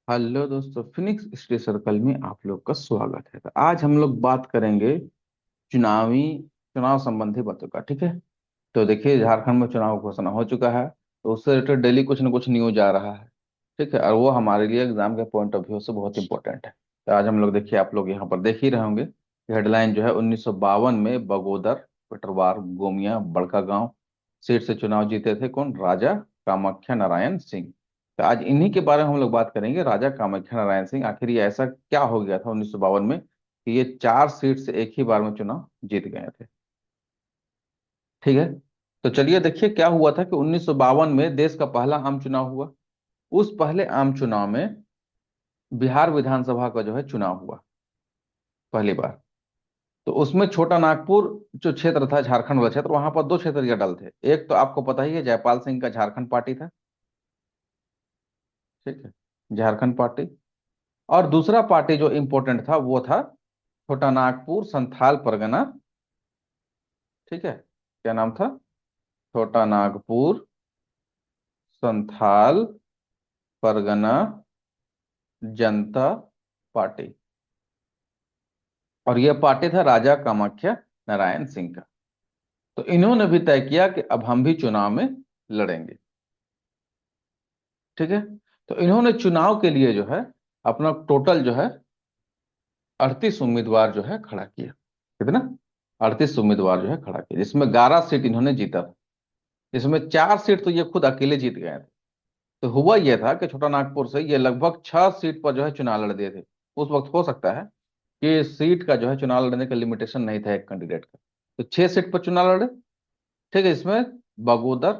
Hello दोस्तों, Phoenix study circle में आप लोग का स्वागत है। तो आज हम लोग बात करेंगे चुनावी चुनाव संबंधी बातों का। ठीक है। तो देखिए, झारखंड में चुनाव घोषणा हो चुका है, तो उससे रिलेटेड डेली कुछ ना कुछ न्यूज आ रहा है। ठीक है, और वो हमारे लिए एग्जाम के पॉइंट ऑफ व्यू से बहुत इंपॉर्टेंट है। तो आज हम लोग देखिए, आप लोग यहाँ पर देख ही रहे होंगे कि हेडलाइन जो है 1952 में बगोदर, पिटरवार, गोमिया, बड़का गांव सीट से चुनाव जीते थे कौन? राजा कामाख्या नारायण सिंह। तो आज इन्हीं के बारे में हम लोग बात करेंगे, राजा कामाख्या नारायण सिंह। आखिर ये ऐसा क्या हो गया था 1952 में कि ये 4 सीट से एक ही बार में चुनाव जीत गए थे? ठीक है। तो चलिए देखिए क्या हुआ था कि 1952 में देश का पहला आम चुनाव हुआ। उस पहले आम चुनाव में बिहार विधानसभा का जो है चुनाव हुआ पहली बार। तो उसमें छोटा नागपुर जो क्षेत्र था, झारखंड वाला क्षेत्र, वहां पर दो क्षेत्रीय दल थे। एक तो आपको पता ही है, जयपाल सिंह का झारखंड पार्टी था। ठीक है, झारखंड पार्टी। और दूसरा पार्टी जो इंपॉर्टेंट था वो था छोटा नागपुर संथाल परगना। ठीक है, क्या नाम था? छोटा नागपुर संथाल परगना जनता पार्टी। और यह पार्टी था राजा कामाख्या नारायण सिंह का। तो इन्होंने भी तय किया कि अब हम भी चुनाव में लड़ेंगे। ठीक है। तो इन्होंने चुनाव के लिए जो है अपना टोटल जो है 38 उम्मीदवार जो है खड़ा किया। कितना? 38 उम्मीदवार जो है खड़ा किया, जिसमें 11 सीट इन्होंने जीता था। इसमें 4 सीट तो ये खुद अकेले जीत गए थे। तो हुआ यह था कि छोटा नागपुर से ये लगभग 6 सीट पर जो है चुनाव लड़ दिए थे। उस वक्त हो सकता है कि सीट का जो है चुनाव लड़ने का लिमिटेशन नहीं था एक कैंडिडेट का। तो 6 सीट पर चुनाव लड़े। ठीक है, इसमें बगोदर,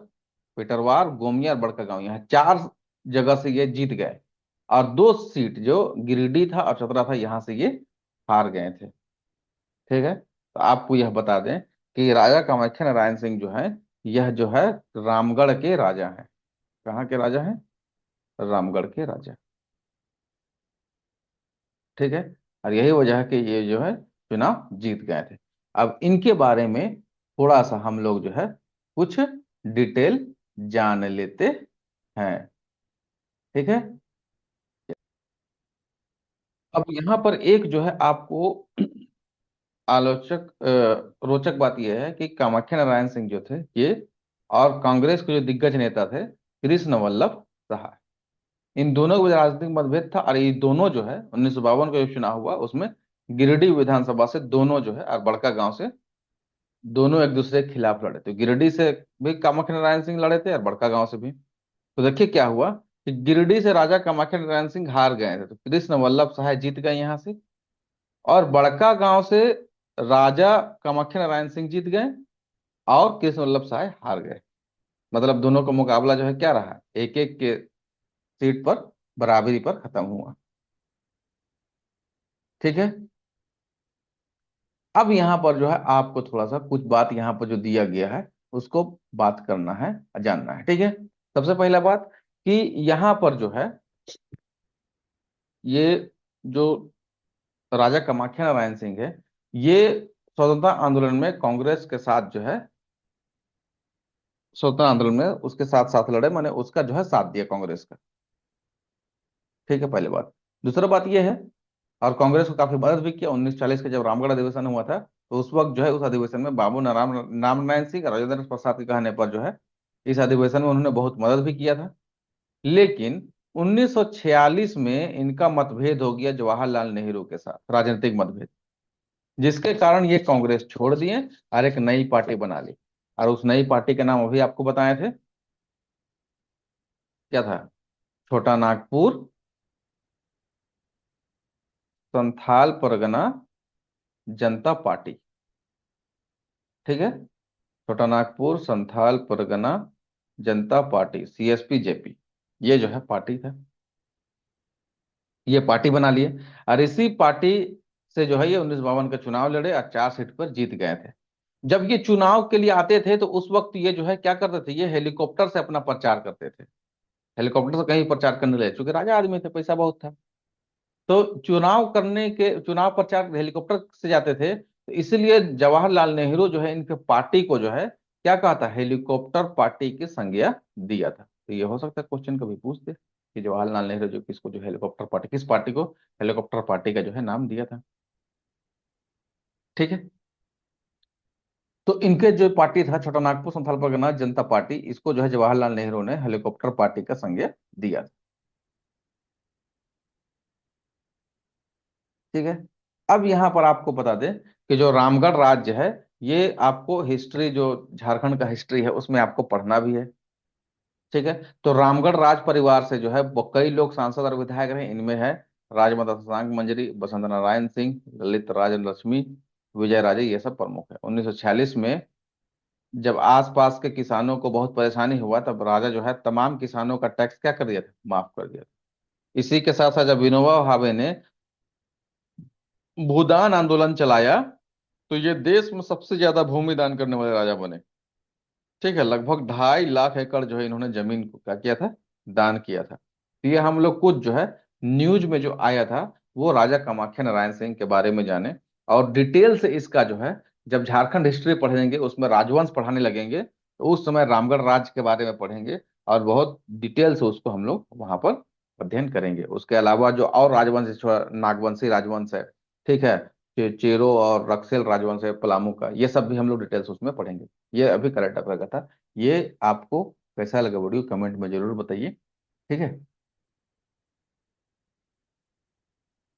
पिटरवार, गोमिया और बड़का गांव, यहाँ 4 जगह से ये जीत गए। और 2 सीट जो गिरिडीह था और चतरा था, यहाँ से ये हार गए थे। ठीक है। तो आपको यह बता दें कि राजा कामाख्या नारायण सिंह जो है, यह जो है रामगढ़ के राजा हैं। कहाँ के राजा हैं? रामगढ़ के राजा। ठीक है। और यही वजह है कि ये जो है चुनाव जीत गए थे। अब इनके बारे में थोड़ा सा हम लोग जो है कुछ डिटेल जान लेते हैं। ठीक है। अब यहाँ पर एक जो है आपको रोचक बात यह है कि कामाख्या नारायण सिंह जो थे ये, और कांग्रेस के जो दिग्गज नेता थे कृष्ण वल्लभ सहाय, इन दोनों के बीच राजनीतिक मतभेद था। और ये दोनों जो है 1952 का जो चुनाव हुआ उसमें गिरिडीह विधानसभा से दोनों जो है और बड़का गांव से दोनों एक दूसरे के खिलाफ लड़े थे। गिरिडीह से भी कामाख्या नारायण सिंह लड़े थे और बड़का गांव से भी। तो देखिए क्या हुआ कि गिरिडीह से राजा कामाख्या नारायण सिंह हार गए थे, तो कृष्ण वल्लभ सहाय जीत गए यहाँ से। और बड़का गांव से राजा कामाख्या नारायण सिंह जीत गए और कृष्ण वल्लभ सहाय हार गए। मतलब दोनों का मुकाबला जो है क्या रहा, एक एक के सीट पर बराबरी पर खत्म हुआ। ठीक है। अब यहाँ पर जो है आपको थोड़ा सा कुछ बात यहाँ पर जो दिया गया है उसको बात करना है, जानना है। ठीक है। सबसे पहला बात कि यहाँ पर जो है ये जो राजा कामाख्या नारायण सिंह है, ये स्वतंत्रता आंदोलन में कांग्रेस के साथ जो है स्वतंत्रता आंदोलन में उसके साथ साथ लड़े, माने उसका जो है साथ दिया कांग्रेस का। ठीक है, पहली बात। दूसरा बात यह है, और कांग्रेस को काफी मदद भी किया। 1940 का जब रामगढ़ अधिवेशन हुआ था, तो उस वक्त जो है उस अधिवेशन में बाबू नारायण नारायण सिंह और राजेंद्र प्रसाद के कहने पर जो है इस अधिवेशन में उन्होंने बहुत मदद भी किया था। लेकिन 1946 में इनका मतभेद हो गया जवाहरलाल नेहरू के साथ, राजनीतिक मतभेद, जिसके कारण ये कांग्रेस छोड़ दिए और एक नई पार्टी बना ली। और उस नई पार्टी के नाम अभी आपको बताए थे, क्या था? छोटा नागपुर संथाल परगना जनता पार्टी। ठीक है, छोटा नागपुर संथाल परगना जनता पार्टी, सीएसपी जेपी, ये जो है पार्टी था। ये पार्टी बना लिए और इसी पार्टी से जो है ये 1952 का चुनाव लड़े और 4 सीट पर जीत गए थे। जब ये चुनाव के लिए आते थे तो उस वक्त ये जो है क्या करते थे, ये हेलीकॉप्टर से अपना प्रचार करते थे। हेलीकॉप्टर से कहीं प्रचार करने लगे, क्योंकि राजा आदमी थे, पैसा बहुत था। तो चुनाव प्रचार हेलीकॉप्टर से जाते थे, तो इसलिए जवाहरलाल नेहरू जो है इनके पार्टी को जो है क्या कहा था, हेलीकॉप्टर पार्टी की संज्ञा दिया था। तो ये हो सकता है क्वेश्चन कभी पूछ दे कि जवाहरलाल नेहरू जो किसको जो हेलीकॉप्टर पार्टी, किस पार्टी को हेलीकॉप्टर पार्टी का जो है नाम दिया था। ठीक है। तो इनके जो पार्टी था छोटा नागपुर संथाल परगना जनता पार्टी, इसको जो है जवाहरलाल नेहरू ने हेलीकॉप्टर पार्टी का संज्ञा दिया। ठीक है। अब यहां पर आपको बता दें कि जो रामगढ़ राज्य है, ये आपको हिस्ट्री जो झारखंड का हिस्ट्री है उसमें आपको पढ़ना भी है। ठीक है। तो रामगढ़ राज परिवार से जो है कई लोग सांसद और विधायक रहे। इनमें है राजमाता शशांक मंजरी, बसंत नारायण सिंह, ललित राजन लक्ष्मी, विजय राजे, ये सब प्रमुख है। 1946 में जब आसपास के किसानों को बहुत परेशानी हुआ, तब राजा जो है तमाम किसानों का टैक्स क्या कर दिया था, माफ कर दिया था। इसी के साथ साथ जब विनोबा भावे ने भूदान आंदोलन चलाया, तो ये देश में सबसे ज्यादा भूमि दान करने वाले राजा बने। ठीक है। लगभग 2.5 लाख एकड़ जो है इन्होंने जमीन को क्या किया था, दान किया था। तो ये हम लोग कुछ जो है न्यूज में जो आया था वो राजा कामाख्या नारायण सिंह के बारे में जाने। और डिटेल से इसका जो है, जब झारखंड हिस्ट्री पढ़ेंगे उसमें राजवंश पढ़ाने लगेंगे तो उस समय रामगढ़ राज्य के बारे में पढ़ेंगे, और बहुत डिटेल से उसको हम लोग वहां पर अध्ययन करेंगे। उसके अलावा जो और राजवंश नागवंशी राजवंश है, ठीक है, चेरो और रक्सेल राजवंश है पलामू का, ये सब भी हम लोग डिटेल्स उसमें पढ़ेंगे। ये अभी करंट अफेयर का था। ये आपको कैसा लगा वीडियो, कमेंट में जरूर बताइए। ठीक है।